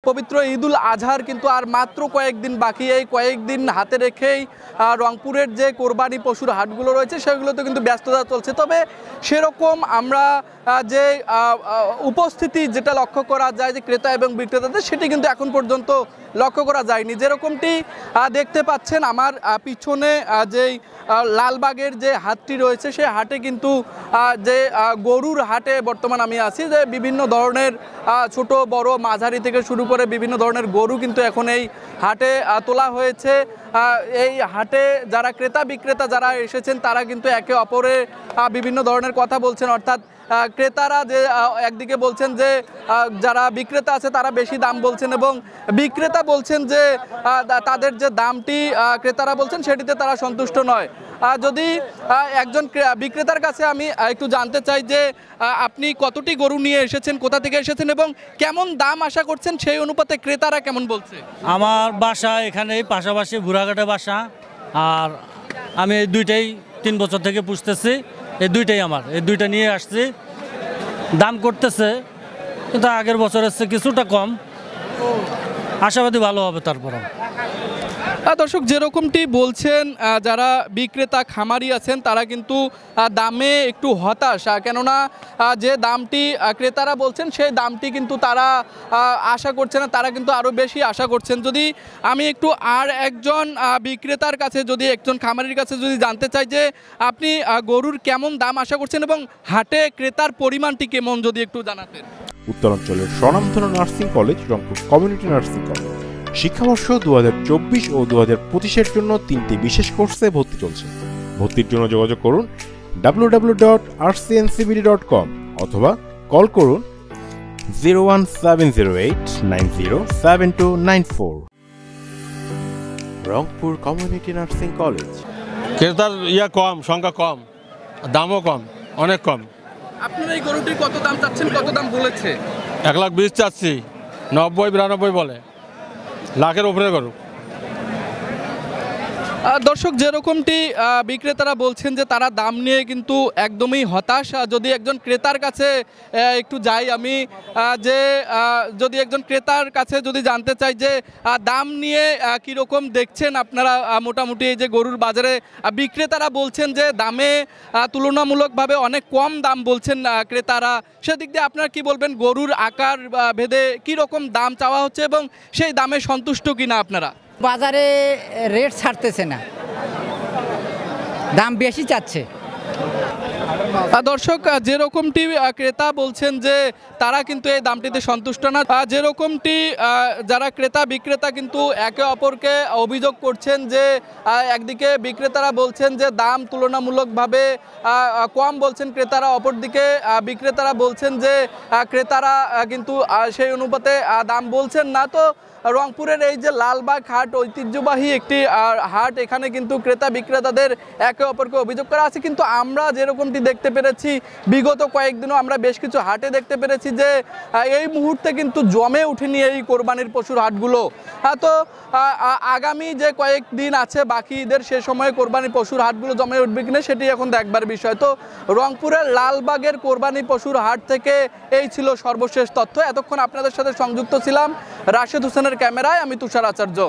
পবিত্র ঈদুল আজহার কিন্তু আর মাত্র কয়েকদিন বাকি। এই কয়েকদিন হাতে রেখেই রংপুরের যে কোরবানি পশুর হাটগুলো রয়েছে সেগুলোতে কিন্তু ব্যস্ততা চলছে। তবে সেরকম আমরা যে উপস্থিতি যেটা লক্ষ্য করা যায় যে ক্রেতা এবং বিক্রেতাদের, সেটি কিন্তু এখন পর্যন্ত লক্ষ্য করা যায়নি। যেরকমটি দেখতে পাচ্ছেন আমার পিছনে যেই লালবাগের যে হাটটি রয়েছে সেই হাটে কিন্তু যে গরুর হাটে বর্তমান আমি আছি, যে বিভিন্ন ধরনের ছোট বড় মাঝারি থেকে শুরু করে বিভিন্ন ধরনের গরু কিন্তু এখন এই হাটে তোলা হয়েছে। এই হাটে যারা ক্রেতা বিক্রেতা যারা এসেছেন তারা কিন্তু একে অপরে বিভিন্ন ধরনের কথা বলছেন, অর্থাৎ ক্রেতারা যে একদিকে বলছেন যে যারা বিক্রেতা আছে তারা বেশি দাম বলছেন এবং বিক্রেতা বলছেন যে তাদের যে দামটি ক্রেতারা বলছেন সেটিতে তারা সন্তুষ্ট নয়। যদি একজন বিক্রেতার কাছে আমি একটু জানতে চাই যে আপনি কতটি গরু নিয়ে এসেছেন, কোথা থেকে এসেছেন এবং কেমন দাম আশা করছেন, সেই অনুপাতে ক্রেতারা কেমন বলছে? আমার বাসা এখানেই পাশাপাশি ঘোড়াঘাটে বাসা, আর আমি এই দুইটাই 3 বছর থেকে পুষতেছি। এই দুইটাই আমার, এই দুইটা নিয়ে আসছি। দাম করতেছে কিন্তু আগের বছরের চেয়ে কিছুটা কম, আশাবাদী ভালো হবে। তারপর দর্শক যেরকমটি বলছেন যারা বিক্রেতা খামারি আছেন তারা কিন্তু দামে একটু হতাশ, কেননা যে দামটি ক্রেতারা বলছেন সেই দামটি কিন্তু তারা আশা করছে না, তারা কিন্তু আরও বেশি আশা করছেন। যদি আমি একটু আর একজন বিক্রেতার কাছে, যদি একজন খামারির কাছে যদি জানতে চাই যে আপনি গরুর কেমন দাম আশা করছেন এবং হাটে ক্রেতার পরিমাণটি কেমন, যদি একটু জানাতেন। উত্তরাঞ্চলের স্বনামধন্য nursing college Rangpur community nursing college শিক্ষাবর্ষ 2024 ও 2025-এর জন্য 3টি বিশেষ কোর্সে ভর্তি চলছে। ভর্তির জন্য যোগাযোগ করুন www.rcncbd.com অথবা কল করুন 01708907294। Rangpur community nursing college. ক্রেতার কম, সংখ্যা কম, দামও কম, অনেক কম। আপনারা এই গরুটির কত দাম চাচ্ছেন, কত দাম বলেছে? 1,20,000 চাচ্ছি, 90-92 বলে, লাখের উপরে গরু। দর্শক যেরকমটি বিক্রেতারা বলছেন যে তারা দাম নিয়ে কিন্তু একদমই হতাশ। যদি একজন ক্রেতার কাছে একটু যাই আমি, যে যদি একজন ক্রেতার কাছে যদি জানতে চাই যে দাম নিয়ে কীরকম দেখছেন আপনারা মোটামুটি এই যে গরুর বাজারে, বিক্রেতারা বলছেন যে দামে তুলনামূলকভাবে অনেক কম দাম বলছেন ক্রেতারা, সেদিক দিয়ে আপনারা কি বলবেন? গরুর আকার ভেদে কীরকম দাম চাওয়া হচ্ছে এবং সেই দামে সন্তুষ্ট কিনা আপনারা? বাজারে রেট ছাড়তেছে না, দাম বেশি চাচ্ছে। দর্শক যেরকমটি ক্রেতা বলছেন যে তারা কিন্তু এই দামটিতে সন্তুষ্ট না, যেরকমটি যারা ক্রেতা বিক্রেতা কিন্তু একে অপরকে অভিযোগ করছেন যে একদিকে বিক্রেতারা বলছেন যে দাম তুলনামূলকভাবে কম বলছেন ক্রেতারা, অপরদিকে বিক্রেতারা বলছেন যে ক্রেতারা কিন্তু সেই অনুপাতে দাম বলছেন না। তো রংপুরের এই যে লালবাগ হাট ঐতিহ্যবাহী একটি হাট, এখানে কিন্তু ক্রেতা বিক্রেতাদের একে অপরকে অভিযোগ করা আছে। কিন্তু আমরা যেরকমটি দেখতে পেরেছি বিগত কয়েকদিনও আমরা বেশ কিছু হাটে দেখতে পেরেছি যে এই মুহূর্তে কিন্তু জমে উঠেনি এই কোরবানির পশুর হাটগুলো। তো আগামী যে কয়েকদিন আছে বাকি ঈদের, সে সময়ে কোরবানির পশুর হাটগুলো জমে উঠবে কিনা সেটি এখন দেখবার বিষয়। তো রংপুরের লালবাগের কোরবানি পশুর হাট থেকে এই ছিল সর্বশেষ তথ্য। এতক্ষণ আপনাদের সাথে সংযুক্ত ছিলাম রাশেদ হোসেনের ক্যামেরায়, আমি তুষার আচার্য।